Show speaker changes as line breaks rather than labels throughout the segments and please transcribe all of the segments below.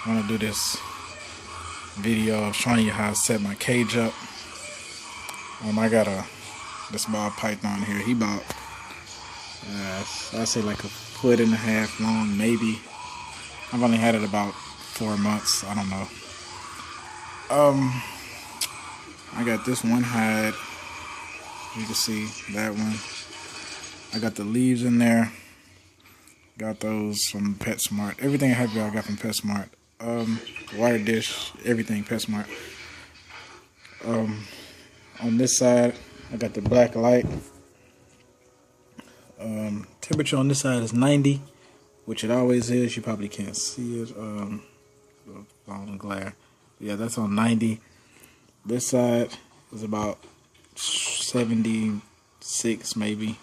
I want to do this video of showing you how I set my cage up. I got this ball python here. He about I'd say like a foot and a half long, maybe. I've only had it about 4 months. I don't know. I got this one hide. You can see that one. I got the leaves in there. Got those from PetSmart. Everything I have here I got from PetSmart. Water dish, everything PetSmart. On this side, I got the black light. Temperature on this side is 90, which it always is. You probably can't see it on glare. Yeah, that's on 90. This side is about 76 maybe.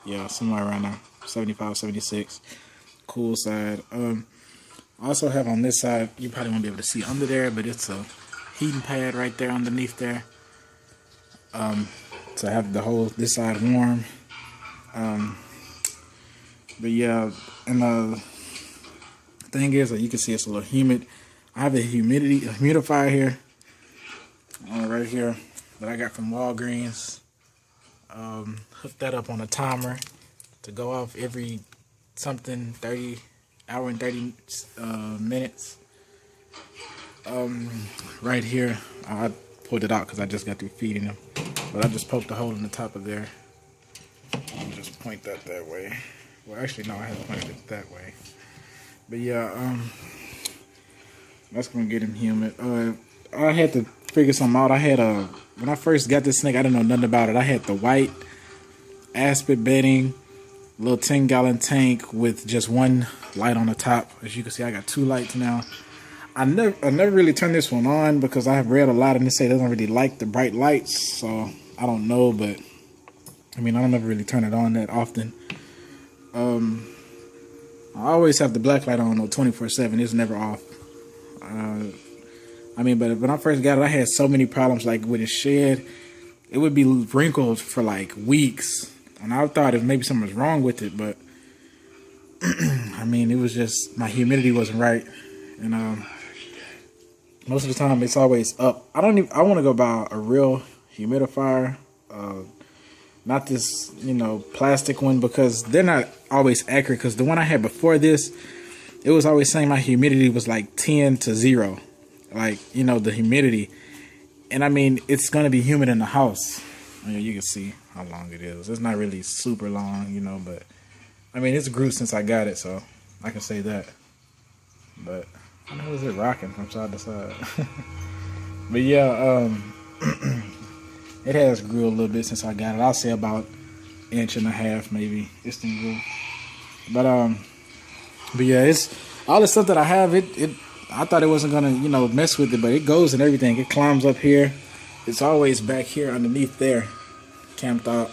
Yeah, somewhere around there. 75, 76. Cool side. I also have on this side, you probably won't be able to see under there, but it's a heating pad right there underneath there. So I have the whole this side warm. But yeah, and the thing is that you can see it's a little humid. I have a humidifier here, right here, that I got from Walgreens. Hooked that up on a timer to go off every hour and 30 minutes. Right here, I pulled it out because I just got through feeding them, but I just poked a hole in the top of there. I'll just point that way. Well, actually, no, I had pointed it that way. But yeah, that's gonna get him humid. I had to figure something out. When I first got this snake, I didn't know nothing about it. I had the white Aspen bedding, little 10-gallon tank with just one light on the top. As you can see, I got 2 lights now. I never really turned this one on because I have read a lot and they say it doesn't really like the bright lights. So I don't know, but I mean, I don't ever really turn it on that often. I always have the black light on 24/7. It's never off. I mean, but when I first got it, I had so many problems. Like with the shed, it would be wrinkled for like weeks, and I thought if maybe something was wrong with it. But I mean, it was just my humidity wasn't right, and most of the time it's always up. I want to go buy a real humidifier, not this plastic one, because they're not always accurate. Because the one I had before this, it was always saying my humidity was like 10 to 0. Like, the humidity. And I mean, it's going to be humid in the house. I mean, you can see how long it is. It's not really super long, but I mean, it's grew since I got it, so I can say that. But I know is it rocking from side to side. But yeah, it has grew a little bit since I got it. I'll say about 1.5 inches maybe. It's still grew. But yeah, it's all the stuff that I have. I thought it wasn't gonna, mess with it, but it goes and everything. It climbs up here. It's always back here underneath there, camped out.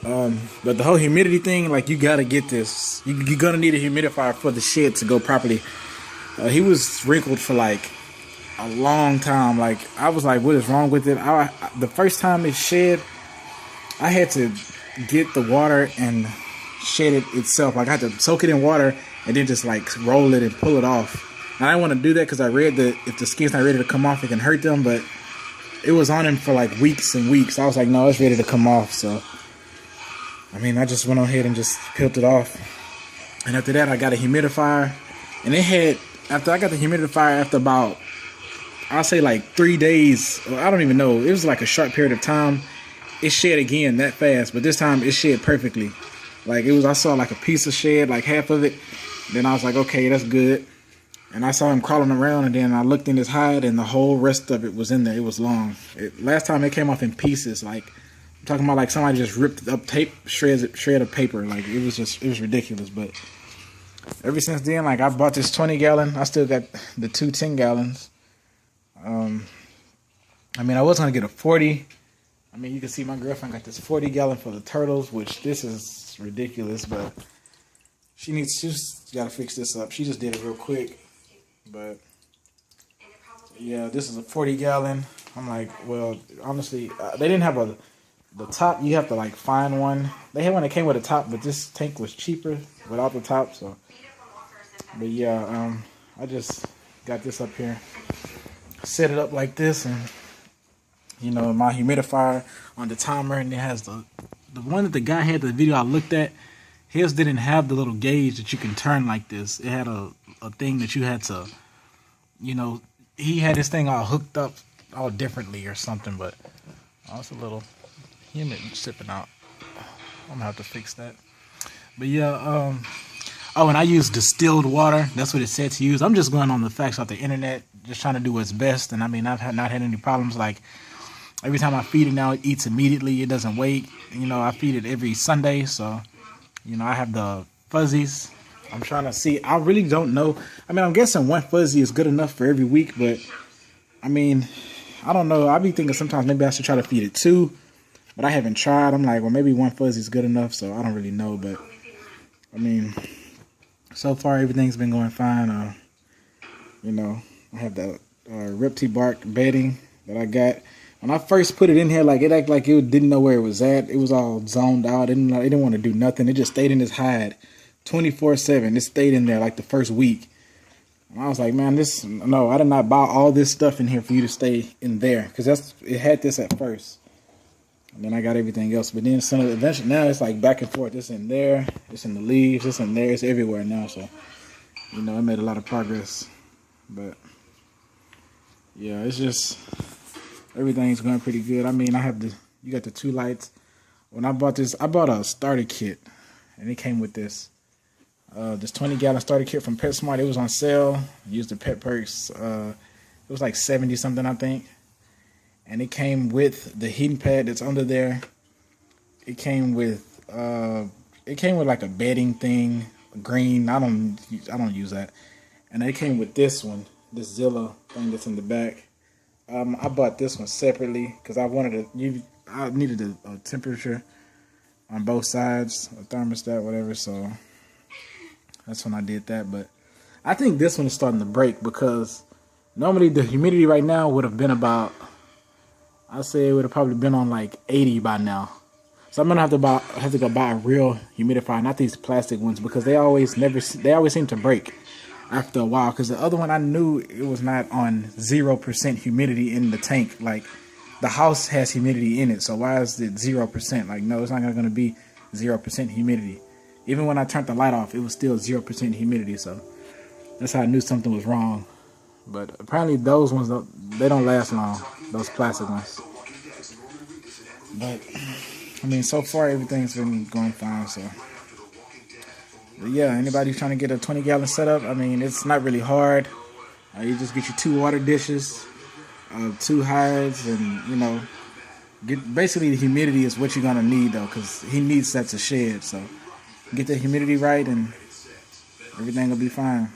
But the whole humidity thing, like, you gotta get this. You're gonna need a humidifier for the shed to go properly. He was wrinkled for like a long time. Like, I was like, what is wrong with it? The first time it shed, I had to get the water and shed it itself. Like, I had to soak it in water and then just like roll it and pull it off. And I didn't want to do that because I read that if the skin's not ready to come off, it can hurt them. But it was on him for like weeks and weeks. I was like, no, it's ready to come off. So, I mean, I just went on ahead and just peeled it off. And after that, I got a humidifier. And after I got the humidifier, after about, I'll say like 3 days, or I don't even know. It was like a short period of time. It shed again that fast. But this time, it shed perfectly. Like, I saw like a piece of shed, like half of it. Then I was like, okay, that's good. And I saw him crawling around, and then I looked in his hide, and the whole rest of it was in there. It was long. Last time it came off in pieces. Like, I'm talking about like somebody just ripped up shred of paper. Like, it was ridiculous. But ever since then, like, I bought this 20-gallon. I still got the 2 10-gallons. I mean, I was gonna get a 40. I mean, you can see my girlfriend got this 40-gallon for the turtles, which this is ridiculous, but she's just gotta fix this up. She just did it real quick. But yeah, this is a 40-gallon. I'm like, well, honestly, they didn't have the top. You have to like find one. They had one that came with a top, but this tank was cheaper without the top. So, but yeah, I just got this up here. Set it up like this, and you know, my humidifier on the timer, and it has the one that the guy had, the video I looked at, his didn't have the little gauge that you can turn like this. It had a thing that you had to, you know, he had this thing all hooked up all differently or something, but oh, it's a little humid sipping out. I'm gonna have to fix that. But yeah, oh, and I use distilled water. That's what it said to use. I'm just going on the facts off the internet, just trying to do what's best. And I mean, I've not had any problems. Like every time I feed it now, it eats immediately. It doesn't wait. You know, I feed it every Sunday, so you know, I have the fuzzies. I'm trying to see. I really don't know. I mean, I'm guessing one fuzzy is good enough for every week, but I mean, I don't know. I be thinking sometimes maybe I should try to feed it 2, but I haven't tried. I'm like, well, maybe one fuzzy is good enough, so I don't really know. But I mean, so far everything's been going fine. You know, I have the Riptee bark bedding that I got. When I first put it in here, like it acted like it didn't know where it was at. It was all zoned out. It didn't want to do nothing. It just stayed in its hide 24/7. It stayed in there like the first week. And I was like, man, no, I did not buy all this stuff in here for you to stay in there, because it had this at first. And then I got everything else. But then eventually now it's like back and forth. It's in there. It's in the leaves. It's in there. It's everywhere now. So, you know, I made a lot of progress. But yeah, it's just everything's going pretty good. I mean, you got the 2 lights. When I bought this, I bought a starter kit, and it came with this 20-gallon starter kit from PetSmart. It was on sale. I used the Pet Perks. It was like 70 something, I think. And it came with the heating pad that's under there. It came with like a bedding thing, green. I don't use that. And it came with this one, this Zilla thing that's in the back. I bought this one separately because I needed a temperature on both sides, a thermostat, whatever. So that's when I did that. But I think this one is starting to break, because normally the humidity right now would have been about, I'd say it would have probably been on like 80 by now. So I'm gonna have to go buy a real humidifier, not these plastic ones, because they always seem to break after a while. Because the other one, I knew it was not on 0% humidity in the tank. Like, the house has humidity in it, so why is it 0%? Like, no, it's not gonna be 0% humidity. Even when I turned the light off, it was still 0% humidity. So that's how I knew something was wrong. But apparently those ones, they don't last long, those plastic ones. But I mean, so far everything's been going fine. So, but yeah, anybody who's trying to get a 20-gallon setup, I mean, it's not really hard. You just get your 2 water dishes, 2 hides, and you know, basically the humidity is what you're gonna need though, because he needs that to shed. So get the humidity right, and everything will be fine.